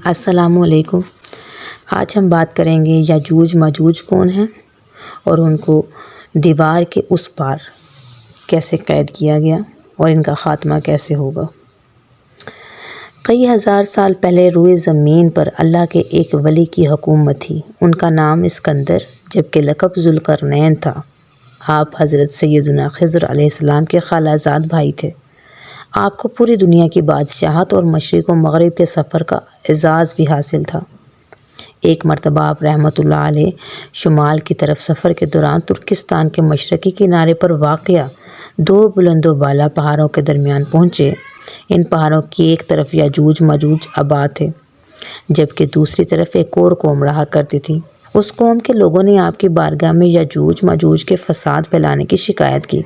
السلام علیکم۔ آج ہم بات کریں گے یاجوج ماجوج کون ہیں اور ان کو دیوار کے اس پار کیسے قید کیا گیا اور ان کا خاتمہ کیسے ہوگا۔ کئی ہزار سال پہلے روئے زمین پر اللہ کے ایک ولی کی حکومت تھی۔ ان کا نام اسکندر جبکہ لقب ذوالقرنین تھا۔ آپ حضرت سیدنا خضر علیہ السلام کے خالہ زاد بھائی تھے۔ آپ کو پوری دنیا کی بادشاہت اور مشرق و مغرب کے سفر کا اعزاز بھی حاصل تھا۔ ایک مرتبہ آپ رحمۃ اللہ علیہ شمال کی طرف سفر کے دوران ترکستان کے مشرقی کنارے پر واقع دو بلند و بالا پہاڑوں کے درمیان پہنچے۔ ان پہاڑوں کی ایک طرف یاجوج ماجوج آباد تھے جبکہ دوسری طرف ایک اور قوم رہا کرتی تھی۔ اس قوم کے لوگوں نے آپ کی بارگاہ میں یاجوج ماجوج کے فساد پھیلانے کی شکایت کی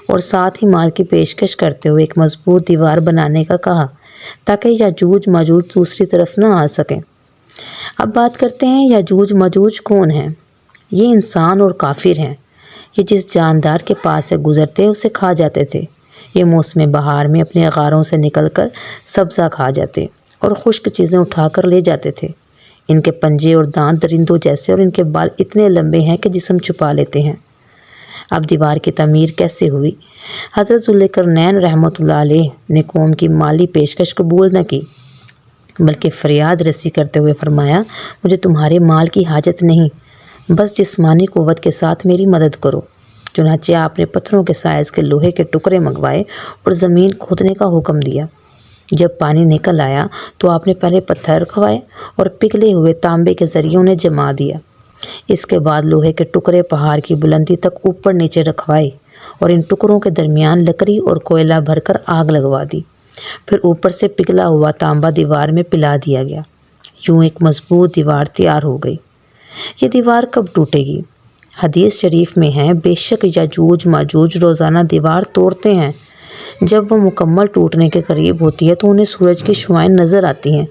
اور ساتھ ہی مال کی پیشکش کرتے ہوئے ایک مضبوط دیوار بنانے کا کہا تاکہ یاجوج ماجوج دوسری طرف نہ آ سکیں۔ اب بات کرتے ہیں یاجوج ماجوج کون ہیں۔ یہ انسان اور کافر ہیں۔ یہ جس جاندار کے پاس سے گزرتے اسے کھا جاتے تھے۔ یہ موسم بہار میں اپنے غاروں سے نکل کر سبزہ کھا جاتے اور خشک چیزیں اٹھا کر لے جاتے تھے۔ ان کے پنجے اور دانت درندوں جیسے اور ان کے بال اتنے لمبے ہیں کہ جسم چھپا لیتے ہیں۔ اب دیوار کی تعمیر کیسے ہوئی؟ حضرت ذوالقرنین رحمۃ اللہ علیہ نے قوم کی مالی پیشکش قبول نہ کی بلکہ فریاد رسی کرتے ہوئے فرمایا، مجھے تمہارے مال کی حاجت نہیں، بس جسمانی قوت کے ساتھ میری مدد کرو۔ چنانچہ آپ نے پتھروں کے سائز کے لوہے کے ٹکڑے منگوائے اور زمین کھودنے کا حکم دیا۔ جب پانی نکل آیا تو آپ نے پہلے پتھر رکھوائے اور پگھلے ہوئے تانبے کے ذریعے انہیں جما دیا۔ اس کے بعد لوہے کے ٹکڑے پہاڑ کی بلندی تک اوپر نیچے رکھوائے اور ان ٹکڑوں کے درمیان لکڑی اور کوئلہ بھر کر آگ لگوا دی۔ پھر اوپر سے پگھلا ہوا تانبا دیوار میں پلا دیا گیا۔ یوں ایک مضبوط دیوار تیار ہو گئی۔ یہ دیوار کب ٹوٹے گی؟ حدیث شریف میں ہے، بے شک یاجوج ماجوج روزانہ دیوار توڑتے ہیں۔ جب وہ مکمل ٹوٹنے کے قریب ہوتی ہے تو انہیں سورج کی شعاعیں نظر آتی ہیں۔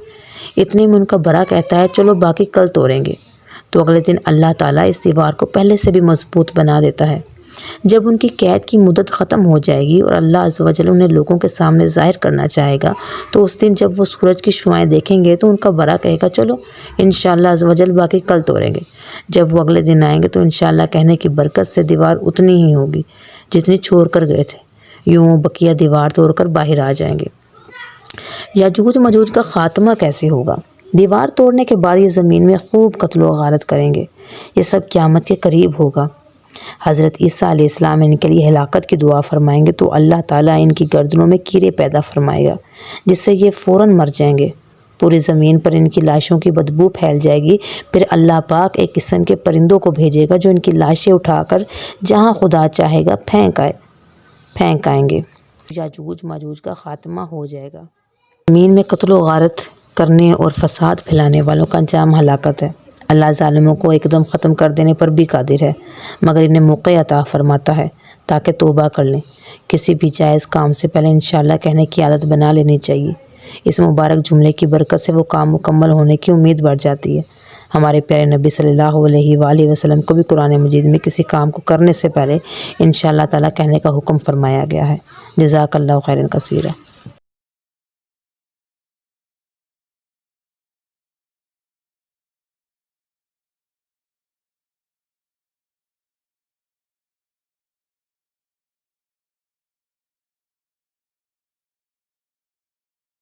اتنے میں ان کا بڑا کہتا ہے، چلو باقی کل توڑیں گے۔ تو اگلے دن اللہ تعالیٰ اس دیوار کو پہلے سے بھی مضبوط بنا دیتا ہے۔ جب ان کی قید کی مدت ختم ہو جائے گی اور اللہ عز و جل انہیں لوگوں کے سامنے ظاہر کرنا چاہے گا تو اس دن جب وہ سورج کی شعاعیں دیکھیں گے تو ان کا بڑا کہے گا، چلو انشاءاللہ عز و جل باقی کل توڑیں گے۔ جب وہ اگلے دن آئیں گے تو انشاءاللہ کہنے کی برکت سے دیوار اتنی ہی ہوگی جتنی چھوڑ کر گئے تھے۔ یوں بقیہ دیوار توڑ کر باہر آ جائیں گے۔ یاجوج ماجوج کا خاتمہ کیسے ہوگا؟ دیوار توڑنے کے بعد یہ زمین میں خوب قتل و غارت کریں گے۔ یہ سب قیامت کے قریب ہوگا۔ حضرت عیسیٰ علیہ السلام ان کے لیے ہلاکت کی دعا فرمائیں گے تو اللہ تعالیٰ ان کی گردنوں میں کیڑے پیدا فرمائے گا جس سے یہ فوراً مر جائیں گے۔ پوری زمین پر ان کی لاشوں کی بدبو پھیل جائے گی۔ پھر اللہ پاک ایک قسم کے پرندوں کو بھیجے گا جو ان کی لاشیں اٹھا کر جہاں خدا چاہے گا پھینک آئیں گے۔ یاجوج ماجوج کا خاتمہ ہو جائے گا۔ زمین میں قتل و غارت کرنے اور فساد پھیلانے والوں کا انجام ہلاکت ہے۔ اللہ ظالموں کو ایک دم ختم کر دینے پر بھی قادر ہے مگر انہیں موقع عطا فرماتا ہے تاکہ توبہ کر لیں۔ کسی بھی جائز کام سے پہلے انشاءاللہ کہنے کی عادت بنا لینی چاہیے۔ اس مبارک جملے کی برکت سے وہ کام مکمل ہونے کی امید بڑھ جاتی ہے۔ ہمارے پیارے نبی صلی اللہ علیہ وآلہ وسلم کو بھی قرآن مجید میں کسی کام کو کرنے سے پہلے انشاءاللہ تعالیٰ کہنے کا حکم فرمایا گیا ہے۔ جزاک اللہ خیرا کثیرا۔